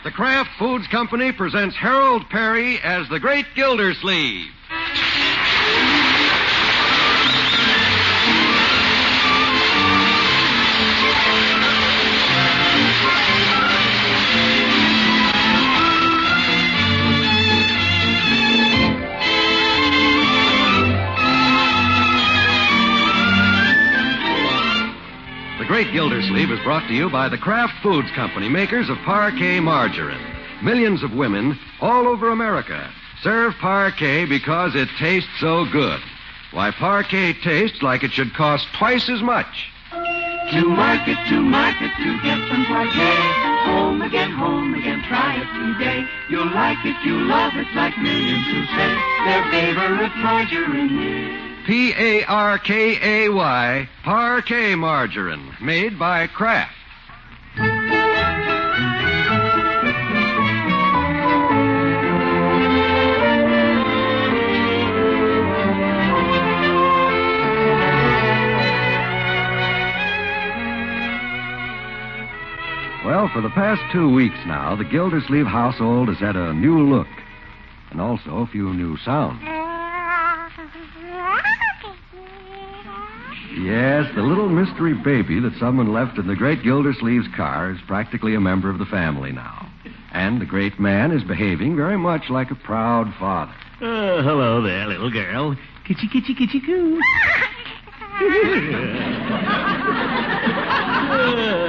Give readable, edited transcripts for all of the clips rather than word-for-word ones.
The Kraft Foods Company presents Harold Perry as the Great Gildersleeve. The Great Gildersleeve is brought to you by the Kraft Foods Company, makers of Parquet margarine. Millions of women all over America serve Parquet because it tastes so good. Why, Parquet tastes like it should cost twice as much. To market, to get some Parquet. Home again, try it today. You'll like it, you'll love it, like millions who say their favorite margarine is Parkay, Parquet margarine, made by Kraft. Well, for the past 2 weeks now, the Gildersleeve household has had a new look and also a few new sounds. Yes, the little mystery baby that someone left in the great Gildersleeve's car is practically a member of the family now. And the great man is behaving very much like a proud father. Hello there, little girl. Kitty, kitty, kitty, coo.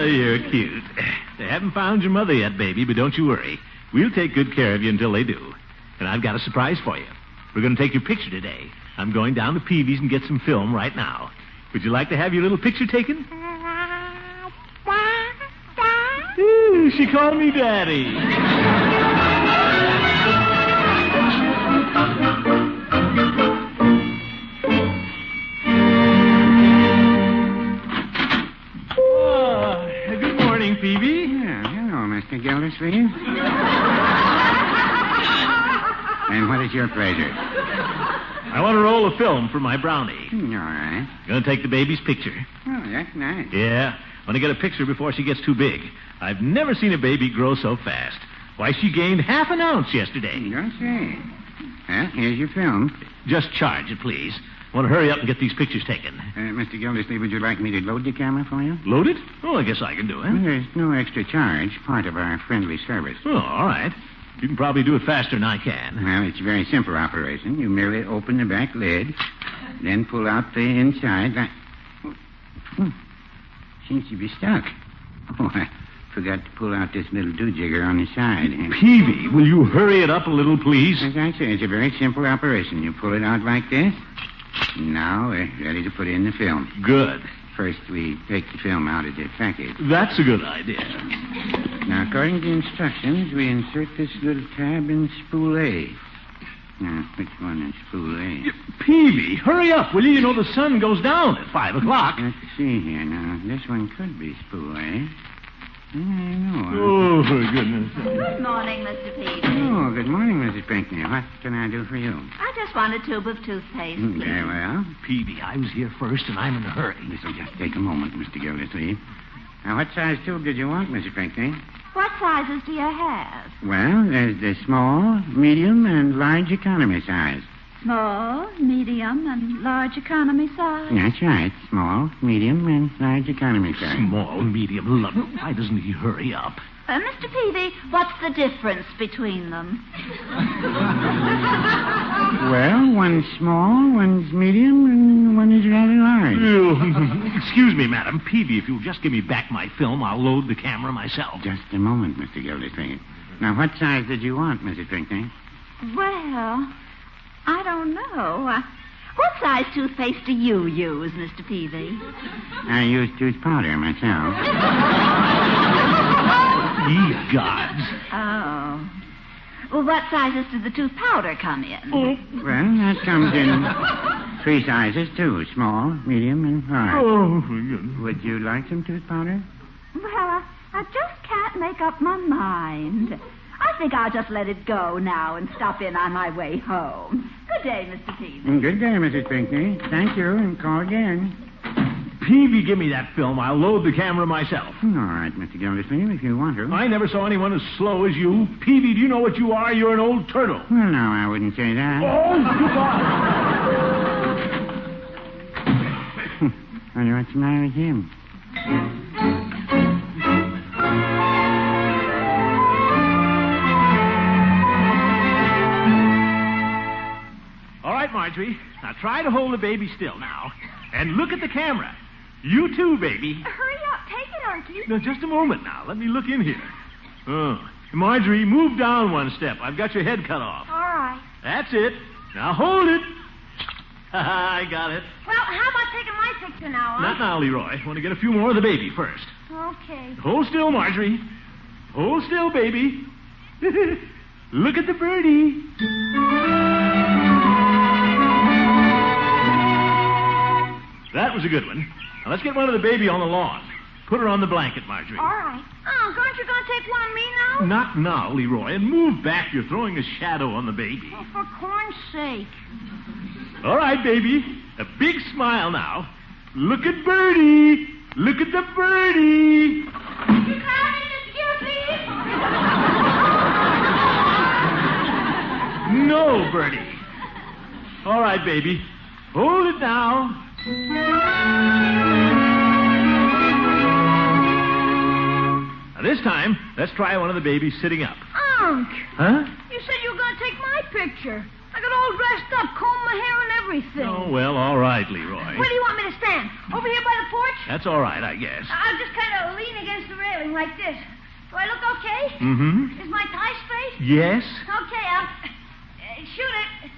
You're cute. They haven't found your mother yet, baby, but don't you worry. We'll take good care of you until they do. And I've got a surprise for you. We're going to take your picture today. I'm going down to Peavy's and get some film right now. Would you like to have your little picture taken? Ooh, she called me Daddy. Good morning, Peavy. Yeah, hello, Mr. Gildersleeve. And what is your pleasure? I want to roll a film for my brownie. All right. Going to take the baby's picture. Oh, that's nice. Yeah, I want to get a picture before she gets too big. I've never seen a baby grow so fast. Why, she gained half an ounce yesterday. Don't say. Well, here's your film. Just charge it, please. I want to hurry up and get these pictures taken. Mr. Gildersleeve, would you like me to load the camera for you? Load it? Oh, I guess I can do it. Well, there's no extra charge. Part of our friendly service. Oh, all right. You can probably do it faster than I can. Well, it's a very simple operation. You merely open the back lid, then pull out the inside. Seems to be stuck. Oh, I forgot to pull out this little doojigger on the side. Peavy, will you hurry it up a little, please? As I say, it's a very simple operation. You pull it out like this. Now we're ready to put in the film. Good. First, we take the film out of the package. That's a good idea. Now, according to instructions, we insert this little tab in spool A. Now, which one is spool A? Peavy, hurry up, will you? You know the sun goes down at 5 o'clock. Let's see here. Now, this one could be spool A. I know. Oh, for goodness. Good morning, Mr. Peavy. Oh, good morning, Mrs. Pinckney. What can I do for you? I just want a tube of toothpaste, please. Very well. Peavy, I was here first, and I'm in a hurry. This will just take a moment, Mr. Gildersleeve. Now, what size tube did you want, Mrs. Pinckney? What sizes do you have? Well, there's the small, medium, and large economy size. Small, medium, and large economy size? That's right. Small, medium, and large economy size. Small, medium, love. Why doesn't he hurry up? Mr. Peavy, what's the difference between them? Well, one's small, one's medium, and one is rather large. Excuse me, Madam Peavy. If you'll just give me back my film, I'll load the camera myself. Just a moment, Mr. Gildersleeve. Now, what size did you want, Mrs. Pinckney? Well, I don't know. What size toothpaste do you use, Mr. Peavy? I use tooth powder myself. Ye gods. Oh. Well, what sizes does the tooth powder come in? Well, that comes in 3 sizes, too. Small, medium, and large. Oh, my goodness. Would you like some tooth powder? Well, I just can't make up my mind. I think I'll just let it go now and stop in on my way home. Good day, Mr. Peavy. Good day, Mrs. Pinckney. Thank you, and call again. Peavy give me that film, I'll load the camera myself. All right, Mr. Gildersleeve, if you want to. I never saw anyone as slow as you. Peavy, do you know what you are? You're an old turtle. Well, no, I wouldn't say that. Oh, goodbye. Wonder what's the matter with him? All right, Marjorie. Now try to hold the baby still now. And look at the camera. You too, baby. Hurry up. Take it, Unky. Now, just a moment now. Let me look in here. Oh. Marjorie, move down one step. I've got your head cut off. All right. That's it. Now hold it. I got it. Well, how about taking my picture now, huh? Not now, Leroy. I want to get a few more of the baby first. Okay. Hold still, Marjorie. Hold still, baby. Look at the birdie. That was a good one. Now, let's get one of the baby on the lawn. Put her on the blanket, Marjorie. All right. Oh, aren't you going to take one of me now? Not now, Leroy. And move back. You're throwing a shadow on the baby. Oh, for corn's sake. All right, baby. A big smile now. Look at Birdie. Look at the birdie. You got it, Gildy? No, Birdie. All right, baby. Hold it now. Now, this time, let's try one of the babies sitting up. Unc. Huh? You said you were going to take my picture. I got all dressed up, combed my hair and everything. Oh, well, all right, Leroy. Where do you want me to stand? Over here by the porch? That's all right, I guess. I'll just kind of lean against the railing like this. Do I look okay? Mm-hmm. Is my tie straight? Yes? Okay, I'll shoot it.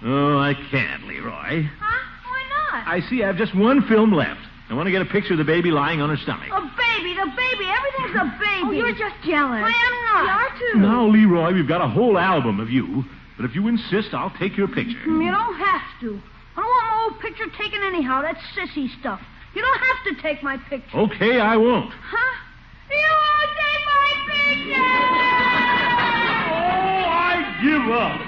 Oh, I can't, Leroy. Huh? Why not? I see I've just one film left. I want to get a picture of the baby lying on her stomach. The baby. Everything's a baby. Oh, you're just jealous. I am not. You are too. Now, Leroy, we've got a whole album of you. But if you insist, I'll take your picture. You don't have to. I don't want my old picture taken anyhow. That's sissy stuff. You don't have to take my picture. Okay, I won't. Huh? You won't take my picture! Oh, I give up.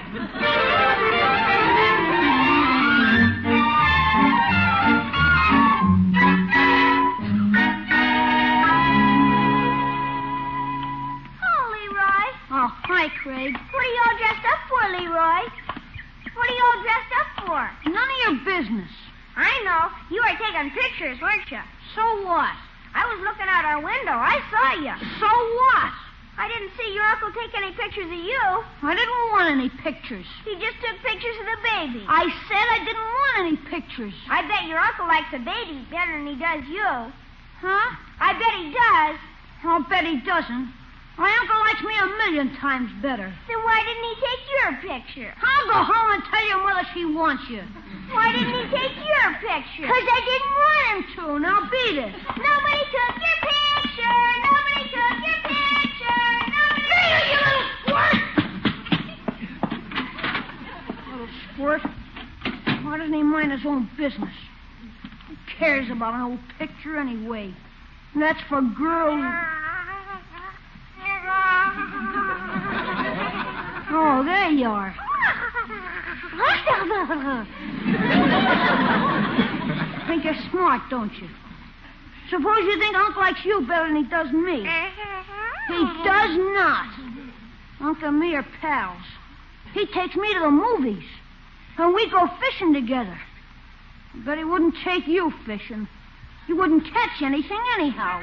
Oh, hi, Craig. What are you all dressed up for, Leroy? What are you all dressed up for? None of your business. I know. You were taking pictures, weren't you? So what? I was looking out our window. I saw you. So what? I didn't see your uncle take any pictures of you. I didn't want any pictures. He just took pictures of the baby. I said I didn't want any pictures. I bet your uncle likes the baby better than he does you. Huh? I bet he does. I'll bet he doesn't. My uncle likes me 1,000,000 times better. Then why didn't he take your picture? I'll go home and tell your mother she wants you. Why didn't he take your picture? Because I didn't want him to. Now beat it. Nobody took your picture. Nobody took your picture. Nobody... Beat it, you little squirt. Little squirt. Why doesn't he mind his own business? Who cares about an old picture anyway? That's for girls... Oh, there you are. Think you're smart, don't you? Suppose you think Uncle likes you better than he does me. He does not. Uncle and me are pals. He takes me to the movies. And we go fishing together. I bet he wouldn't take you fishing. He wouldn't catch anything anyhow.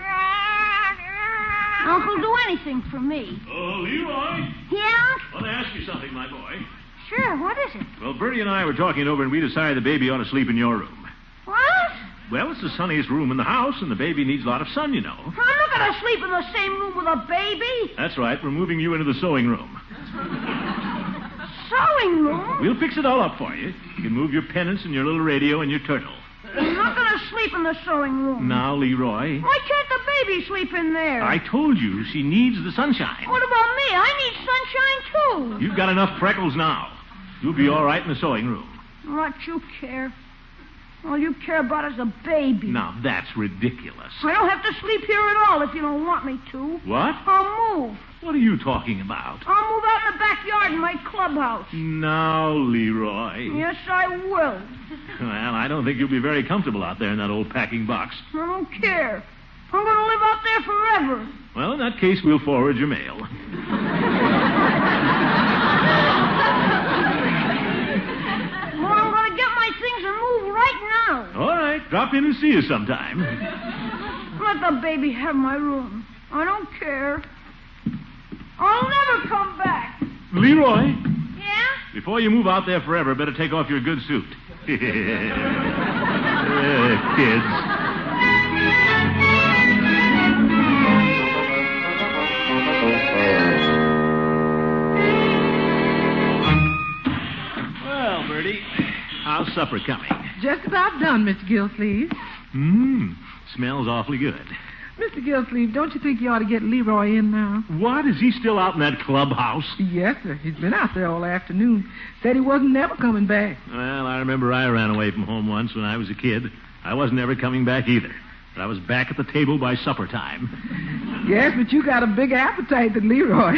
Uncle do anything for me. Oh, Leroy. Yeah? I want to ask you something, my boy. Sure, what is it? Well, Bertie and I were talking it over, and we decided the baby ought to sleep in your room. What? Well, it's the sunniest room in the house, and the baby needs a lot of sun, you know. I'm not going to sleep in the same room with a baby. That's right. We're moving you into the sewing room. Sewing room? We'll fix it all up for you. You can move your pennants and your little radio and your turtle. I'm not going to sleep in the sewing room. Now, Leroy. Why can't the baby sleep in there? I told you she needs the sunshine. What about me? I need sunshine, too. You've got enough freckles now. You'll be all right in the sewing room. What you care? All you care about is a baby. Now, that's ridiculous. I don't have to sleep here at all if you don't want me to. What? I'll move. What are you talking about? I'll move out in the back backyard in my clubhouse. Now, Leroy. Yes, I will. Well, I don't think you'll be very comfortable out there in that old packing box. I don't care. I'm going to live out there forever. Well, in that case, we'll forward your mail. Well, I'm going to get my things and move right now. All right, drop in and see us sometime. Let the baby have my room. I don't care. I'll never come back. Leroy, Yeah? before you move out there forever, better take off your good suit. Kids. Well, Bertie, how's supper coming? Just about done, Mr. Gildersleeve. Smells awfully good. Mr. Gildersleeve, don't you think you ought to get Leroy in now? What? Is he still out in that clubhouse? Yes, sir. He's been out there all afternoon. Said he wasn't never coming back. Well, I remember I ran away from home once when I was a kid. I wasn't ever coming back either. But I was back at the table by supper time. Yes, but you got a big appetite than Leroy.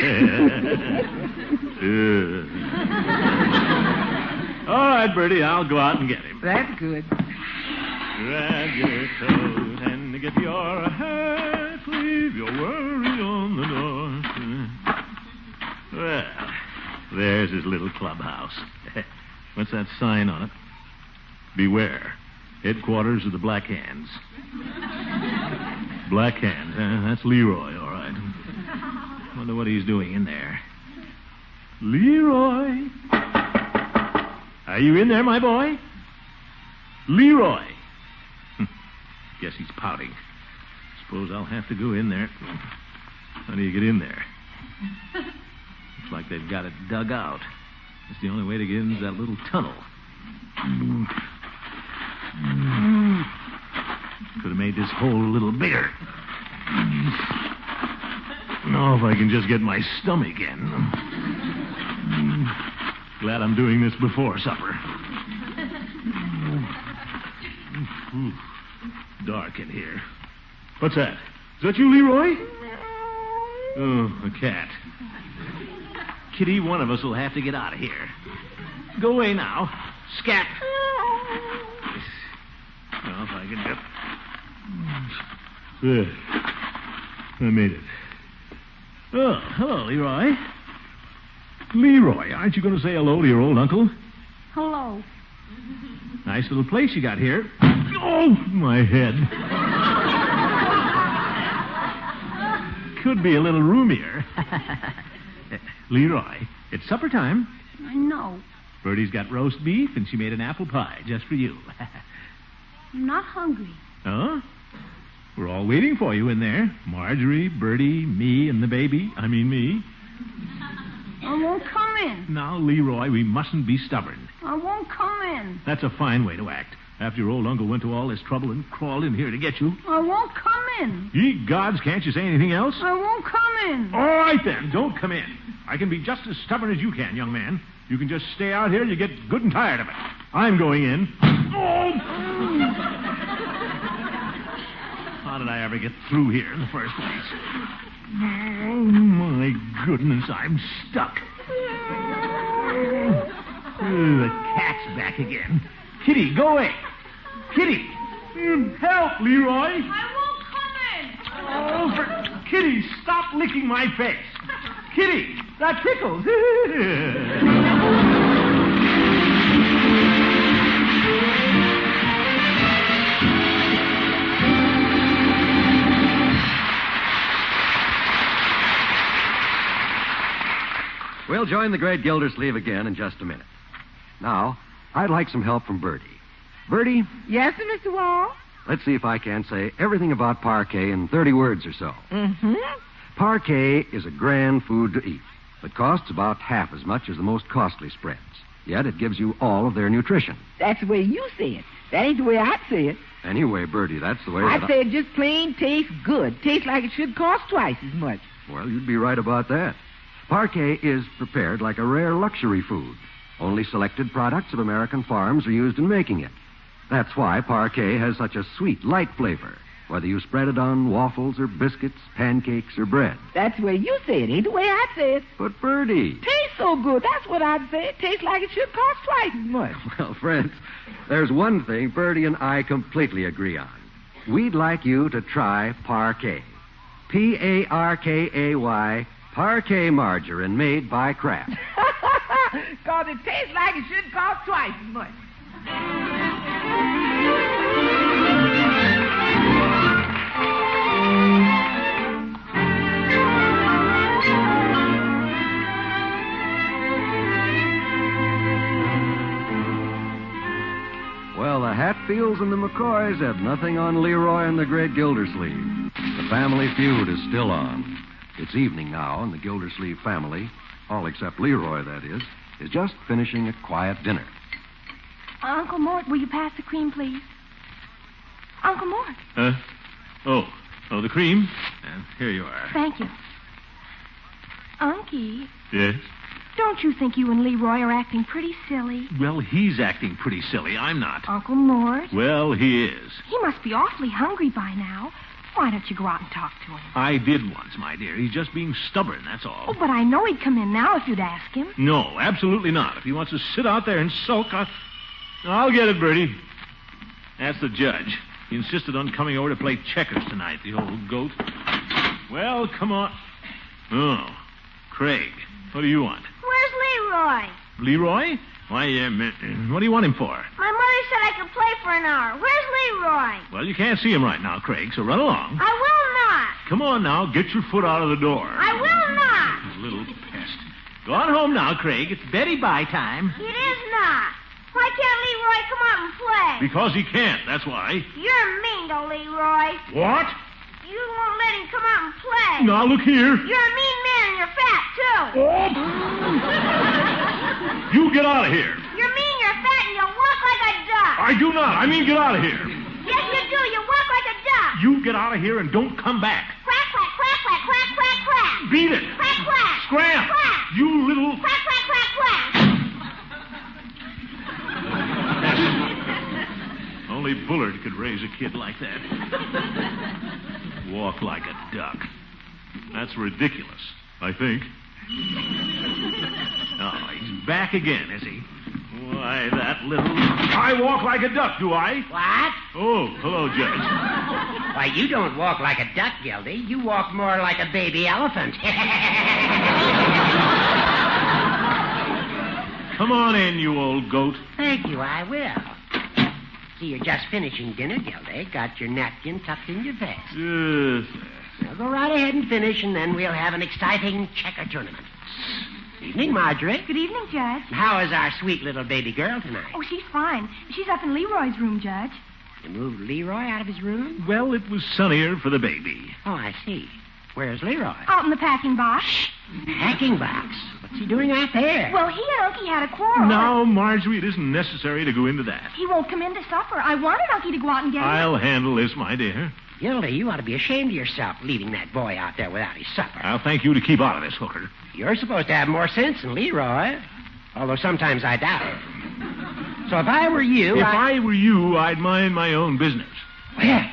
All right, Bertie, I'll go out and get him. That's good. Grab your coat and get your hat. Leave your worry on the door. Well, there's his little clubhouse. What's that sign on it? Beware. Headquarters of the Black Hands. Black Hands, huh? That's Leroy, all right. Wonder what he's doing in there. Leroy! Are you in there, my boy? Leroy! Guess he's pouting. Suppose I'll have to go in there. How do you get in there? Looks like they've got it dug out. That's the only way to get into that little tunnel. Could have made this hole a little bigger. Oh, if I can just get my stomach in. Glad I'm doing this before supper. Dark in here. What's that? Is that you, Leroy? Oh, a cat. Kitty, one of us will have to get out of here. Go away now. Scat. Well, if I can get... There. I made it. Oh, hello, Leroy. Leroy, aren't you going to say hello to your old uncle? Hello. Nice little place you got here. Oh, my head. Could be a little roomier. Leroy, it's supper time. I know. Bertie's got roast beef, and she made an apple pie just for you. I'm not hungry. Huh? We're all waiting for you in there. Marjorie, Bertie, me, and the baby. I mean me. I won't come in. Now, Leroy, we mustn't be stubborn. I won't come in. That's a fine way to act. After your old uncle went to all this trouble and crawled in here to get you. I won't come in. Ye gods, can't you say anything else? I won't come in. All right, then. Don't come in. I can be just as stubborn as you can, young man. You can just stay out here and you get good and tired of it. I'm going in. Oh! How did I ever get through here in the first place? Oh, my goodness, I'm stuck. The cat's back again. Kitty, go away. Kitty, help, Leroy. I won't come in. Oh, Kitty, stop licking my face. Kitty, that tickles. We'll join the great Gildersleeve again in just a minute. Now, I'd like some help from Bertie. Bertie, Yes, sir, Mr. Wall? let's see if I can say everything about parquet in 30 words or so. Mm-hmm. Parquet is a grand food to eat. It costs about half as much as the most costly spreads. Yet it gives you all of their nutrition. That's the way you say it. That ain't the way I'd say it. Anyway, Bertie, that's the way I'd that say it just plain tastes good. Tastes like it should cost twice as much. Well, you'd be right about that. Parquet is prepared like a rare luxury food. Only selected products of American farms are used in making it. That's why parquet has such a sweet, light flavor, whether you spread it on waffles or biscuits, pancakes or bread. That's the way you say it. Ain't the way I'd say it. But, Bertie... Tastes tastes so good. That's what I'd say. It tastes like it should cost twice as much. Well, friends, there's one thing Bertie and I completely agree on. We'd like you to try Parkay. Parkay, Parkay margarine made by Kraft. Because it tastes like it should cost twice as much. Well, the Hatfields and the McCoys have nothing on Leroy and the great Gildersleeve. The family feud is still on. It's evening now, and the Gildersleeve family, all except Leroy, that is just finishing a quiet dinner. Uncle Mort, will you pass the cream, please? Uncle Mort. Oh, the cream? Here you are. Thank you. Unky. Yes? Don't you think you and Leroy are acting pretty silly? Well, he's acting pretty silly. I'm not. Uncle Mort? Well, he is. He must be awfully hungry by now. Why don't you go out and talk to him? I did once, my dear. He's just being stubborn, that's all. Oh, but I know he'd come in now if you'd ask him. No, absolutely not. If he wants to sit out there and sulk, I'll get it, Bertie. That's the judge. He insisted on coming over to play checkers tonight, the old goat. Well, come on. Oh, Craig, what do you want? Where's Leroy? Leroy? Why, what do you want him for? My mother said I could play for an hour. Where's Leroy? Well, you can't see him right now, Craig, so run along. I will not. Come on now, get your foot out of the door. I will not. Little pest. Go on home now, Craig. It's Betty-bye time. It is not. Why can't Leroy come out and play? Because he can't, that's why. You're mean to Leroy. What? You won't let him come out and play. Now, look here. You're a mean man and you're fat, too. Oh. You get out of here. You're mean, you're fat, and you walk like a duck. I do not. I mean, get out of here. Yes, you do. You walk like a duck. You get out of here and don't come back. Quack, quack, quack, quack, quack, quack, quack. Beat it. Quack, quack. Scram. Quack. You little... Quack, quack, quack, quack. Only Bullard could raise a kid like that. Walk like a duck. That's ridiculous, I think. Oh, he's back again, is he? Why, that little... I walk like a duck, do I? What? Oh, hello, Judge. Why, you don't walk like a duck, Gildy. You walk more like a baby elephant. Come on in, you old goat. Thank you, I will. See, you're just finishing dinner, Gildy. Got your napkin tucked in your vest. Yes. Now, go right ahead and finish, and then we'll have an exciting checker tournament. Evening, Marjorie. Good evening, Judge. How is our sweet little baby girl tonight? Oh, she's fine. She's up in Leroy's room, Judge. You moved Leroy out of his room? Well, it was sunnier for the baby. Oh, I see. Where's Leroy? Out in the packing box. Packing box. What's he doing out there? Well, he and Unky had a quarrel. Now, Marjorie, it isn't necessary to go into that. He won't come in to supper. I wanted Unky to go out and get him. I'll handle this, my dear. Gildy, you ought to be ashamed of yourself leaving that boy out there without his supper. I'll thank you to keep out of this, Hooker. You're supposed to have more sense than Leroy, although sometimes I doubt it. So if I were you... If I were you, I'd mind my own business. Well,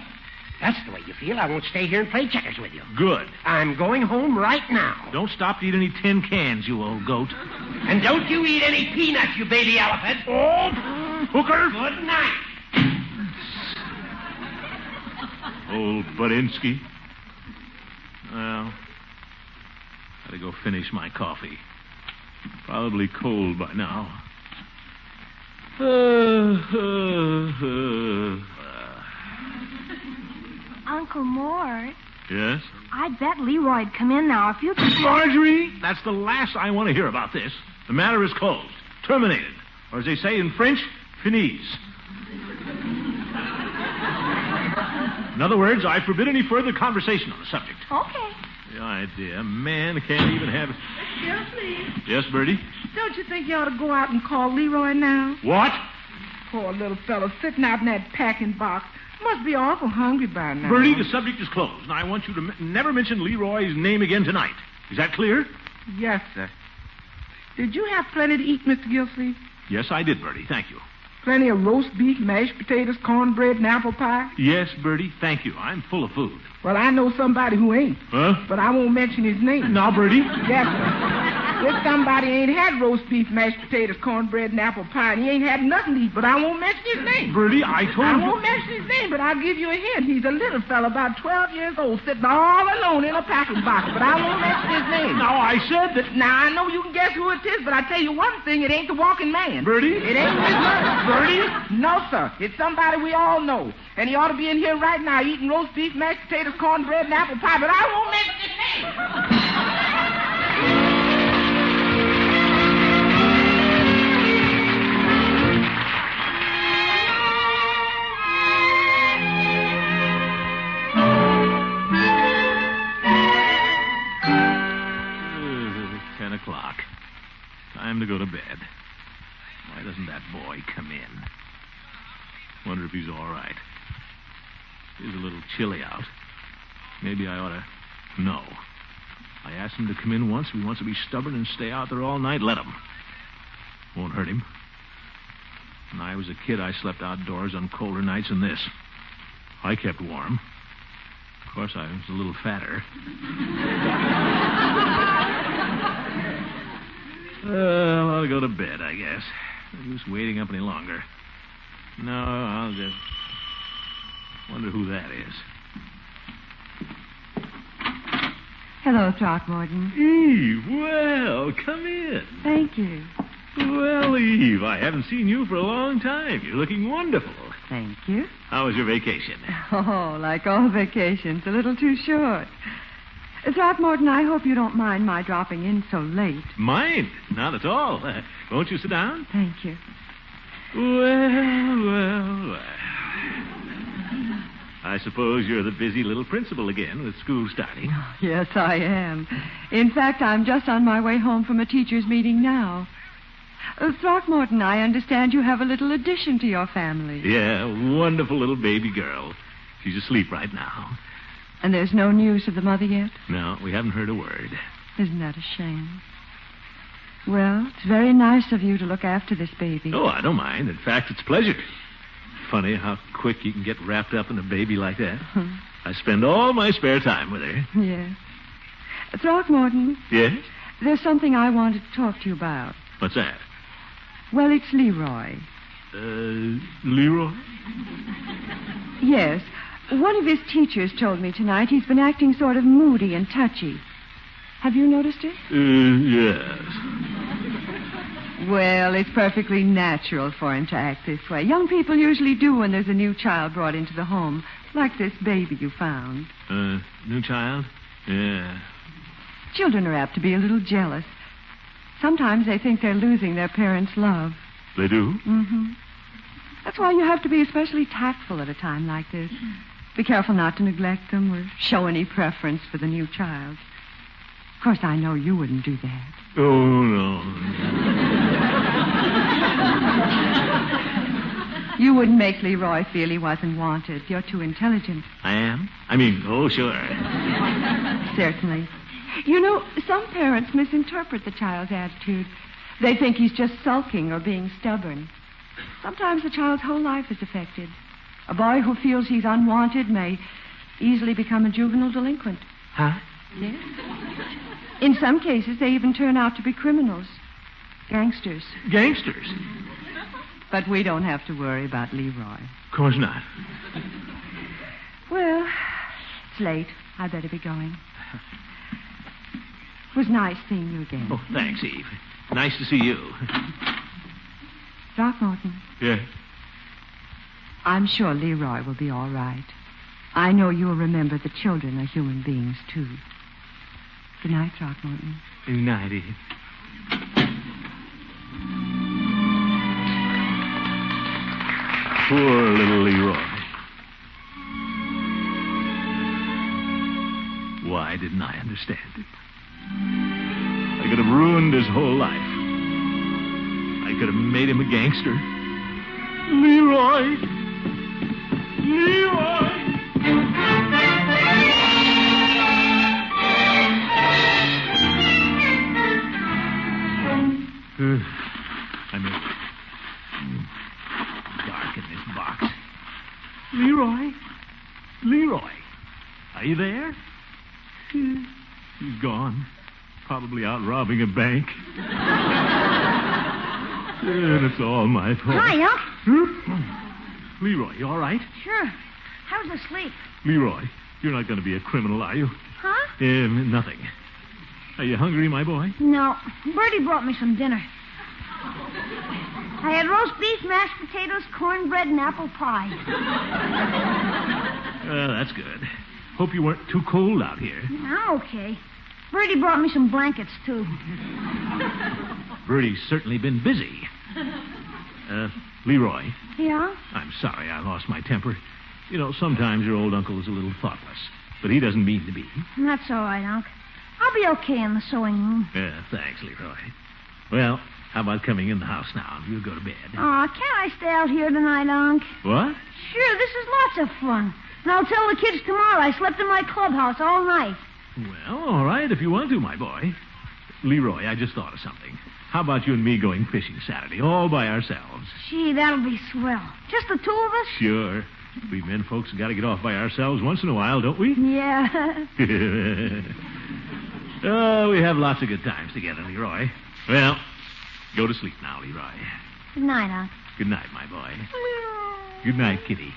that's the way you feel. I won't stay here and play checkers with you. Good. I'm going home right now. Don't stop to eat any tin cans, you old goat. And don't you eat any peanuts, you baby elephant. Oh, Hooker. Good night. Old Budinsky. Well, gotta go finish my coffee. Probably cold by now. Uncle Mort. Yes? I bet Leroy'd come in now if you could... Marjorie, that's the last I want to hear about this. The matter is closed. Terminated. Or as they say in French, finis. In other words, I forbid any further conversation on the subject. Okay. The idea. A man can't even have... Gildersleeve, Yes, Bertie? don't you think you ought to go out and call Leroy now? What? Poor little fellow sitting out in that packing box. Must be awful hungry by now. Bertie, the subject is closed, and I want you to never mention Leroy's name again tonight. Is that clear? Yes, sir. Did you have plenty to eat, Mr. Gildersleeve? Yes, I did, Bertie. Thank you. Plenty of roast beef, mashed potatoes, cornbread, and apple pie? Yes, Bertie. Thank you. I'm full of food. Well, I know somebody who ain't. Huh? But I won't mention his name. Now, Bertie. Yes, sir. This somebody ain't had roast beef, mashed potatoes, cornbread, and apple pie, and he ain't had nothing to eat, but I won't mention his name. Bertie, I told I you. won't mention his name, but I'll give you a hint. He's a little fella, about 12 years old, sitting all alone in a packing box, but I won't mention his name. Now, I said that... Now, I know you can guess who it is, but I tell you one thing, it ain't the walking man. Bertie? It ain't his mother. Bertie? No, sir. It's somebody we all know. And he ought to be in here right now eating roast beef, mashed potatoes, cornbread, and apple pie, but I won't mention his name. Time to go to bed. Why doesn't that boy come in? Wonder if he's all right. It's a little chilly out. Maybe I ought to... No. I asked him to come in once. If he wants to be stubborn and stay out there all night, let him. Won't hurt him. When I was a kid, I slept outdoors on colder nights than this. I kept warm. Of course, I was a little fatter. I'll go to bed, I guess. No use waiting up any longer. No, I'll just... Wonder who that is. Hello, Throckmorton. Eve, well, come in. Thank you. Well, Eve, I haven't seen you for a long time. You're looking wonderful. Thank you. How was your vacation? Oh, like all vacations, a little too short. Throckmorton, I hope you don't mind my dropping in so late. Mind? Not at all. Won't you sit down? Thank you. Well. I suppose you're the busy little principal again with school starting. Oh, yes, I am. In fact, I'm just on my way home from a teacher's meeting now. Throckmorton, I understand you have a little addition to your family. Yeah, a wonderful little baby girl. She's asleep right now. And there's no news of the mother yet? No, we haven't heard a word. Isn't that a shame? Well, it's very nice of you to look after this baby. Oh, I don't mind. In fact, it's a pleasure. Funny how quick you can get wrapped up in a baby like that. I spend all my spare time with her. Yes. Throckmorton. Yes? There's something I wanted to talk to you about. What's that? Well, it's Leroy. Leroy? Yes. One of his teachers told me tonight he's been acting sort of moody and touchy. Have you noticed it? Yes. Well, it's perfectly natural for him to act this way. Young people usually do when there's a new child brought into the home, like this baby you found. New child? Yeah. Children are apt to be a little jealous. Sometimes they think they're losing their parents' love. They do? Mm-hmm. That's why you have to be especially tactful at a time like this. Be careful not to neglect them or show any preference for the new child. Of course, I know you wouldn't do that. Oh, no. You wouldn't make Leroy feel he wasn't wanted. You're too intelligent. I am? I mean, oh, sure. Certainly. You know, some parents misinterpret the child's attitude. They think he's just sulking or being stubborn. Sometimes the child's whole life is affected. A boy who feels he's unwanted may easily become a juvenile delinquent. Huh? Yes. In some cases, they even turn out to be criminals. Gangsters. Gangsters? But we don't have to worry about Leroy. Of course not. Well, it's late. I better be going. It was nice seeing you again. Oh, thanks, Eve. Nice to see you. Throckmorton. Yeah? I'm sure Leroy will be all right. I know you'll remember the children are human beings, too. Good night, Throckmorton. Good night, Eve. Poor little Leroy. Why didn't I understand it? I could have ruined his whole life. I could have made him a gangster. Leroy! Leroy! I'm dark in this box. Leroy? Leroy? Are you there? He's gone. Probably out robbing a bank. And it's all my fault. Hi, Unc. Leroy, you all right? Sure. How's the sleep? Leroy, you're not going to be a criminal, are you? Huh? Nothing. Are you hungry, my boy? No. Bertie brought me some dinner. I had roast beef, mashed potatoes, cornbread, and apple pie. That's good. Hope you weren't too cold out here. I'm okay. Bertie brought me some blankets, too. Bertie's certainly been busy. Leroy. Yeah? I'm sorry I lost my temper. You know, sometimes your old uncle is a little thoughtless, but he doesn't mean to be. That's all right, Unc. I'll be okay in the sewing room. Thanks, Leroy. Well, how about coming in the house now and we'll go to bed? Aw, can't I stay out here tonight, Unc? What? Sure, this is lots of fun. And I'll tell the kids tomorrow I slept in my clubhouse all night. Well, all right, if you want to, my boy. Leroy, I just thought of something. How about you and me going fishing Saturday, all by ourselves? Gee, that'll be swell. Just the two of us? Sure. We men folks got to get off by ourselves once in a while, don't we? Yeah. Oh, we have lots of good times together, Leroy. Well, go to sleep now, Leroy. Good night, Unc. Good night, my boy. Good night, Kitty.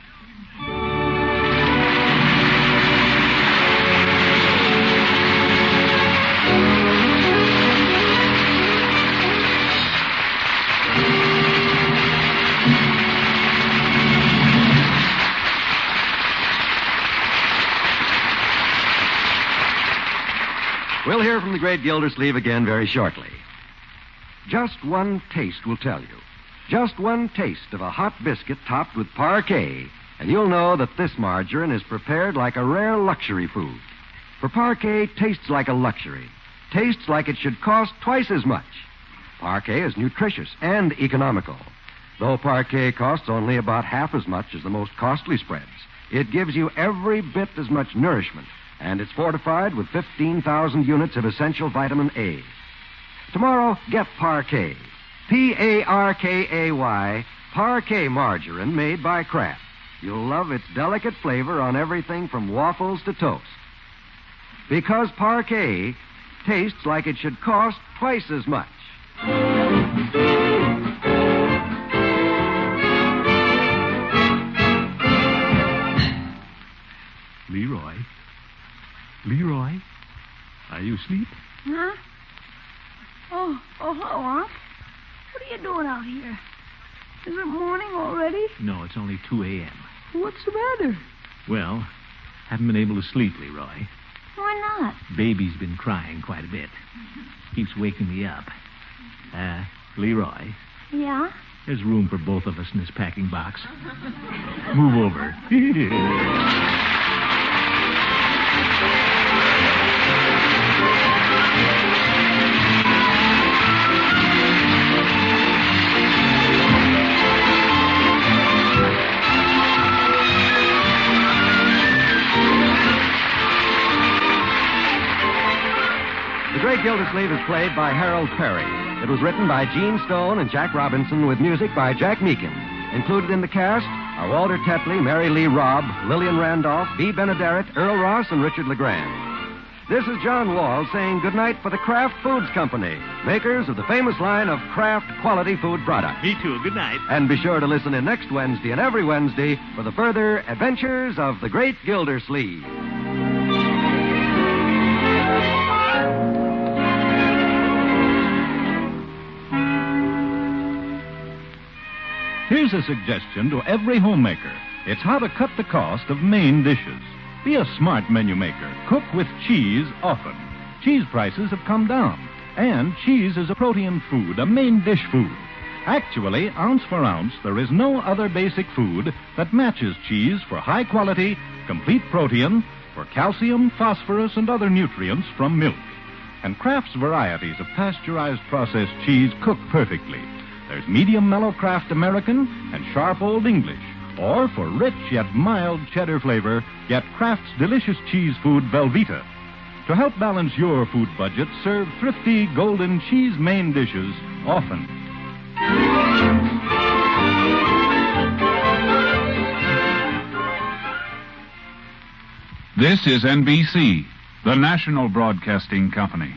We'll hear from the great Gildersleeve again very shortly. Just one taste will tell you. Just one taste of a hot biscuit topped with parquet, and you'll know that this margarine is prepared like a rare luxury food. For parquet tastes like a luxury. Tastes like it should cost twice as much. Parquet is nutritious and economical. Though parquet costs only about half as much as the most costly spreads, it gives you every bit as much nourishment, and it's fortified with 15,000 units of essential vitamin A. Tomorrow, get Parquet. Parkay, Parquet margarine made by Kraft. You'll love its delicate flavor on everything from waffles to toast. Because Parquet tastes like it should cost twice as much. Leroy? Leroy? Are you asleep? Huh? Oh, hello, Unc. What are you doing out here? Is it morning already? No, it's only 2 a.m. What's the matter? Well, haven't been able to sleep, Leroy. Why not? Baby's been crying quite a bit. Keeps waking me up. Leroy, Yeah? there's room for both of us in this packing box. Move over. The Great Gildersleeve is played by Harold Perry. It was written by Gene Stone and Jack Robinson with music by Jack Meakin. Included in the cast are Walter Tetley, Mary Lee Robb, Lillian Randolph, Bea Benaderet, Earl Ross, and Richard LeGrand. This is John Wall saying goodnight for the Kraft Foods Company, makers of the famous line of Kraft quality food products. Me too. Good night. And be sure to listen in next Wednesday and every Wednesday for the further adventures of the Great Gildersleeve. Here's a suggestion to every homemaker. It's how to cut the cost of main dishes. Be a smart menu maker. Cook with cheese often. Cheese prices have come down. And cheese is a protein food, a main dish food. Actually, ounce for ounce, there is no other basic food that matches cheese for high quality, complete protein, for calcium, phosphorus, and other nutrients from milk. And Kraft's varieties of pasteurized processed cheese cook perfectly. There's medium mellow Kraft American and sharp Old English. Or for rich yet mild cheddar flavor, get Kraft's delicious cheese food Velveeta. To help balance your food budget, serve thrifty golden cheese main dishes often. This is NBC, the national broadcasting company.